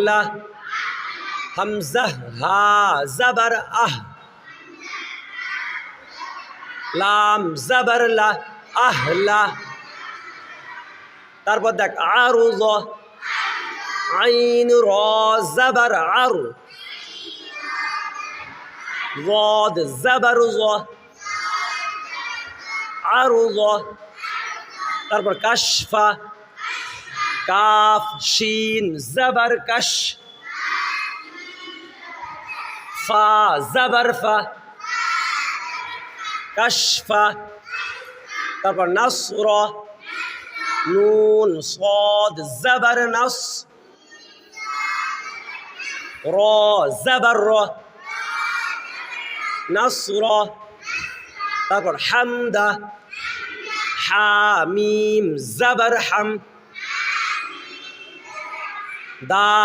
লা হামজা হা জবর আহ লাম জবর লা আহলা তারপর দেখ আরুয আইন র জবর আরু ضاد জবর য আরুয তারপর কাশফা কাফ শিন জবর কশ ফা জবর ফা কাশফা তারপর নাসর নুন صاد জবর নাস র জবর র নাসর তারপর হামদা হামিম জবর হাম দাল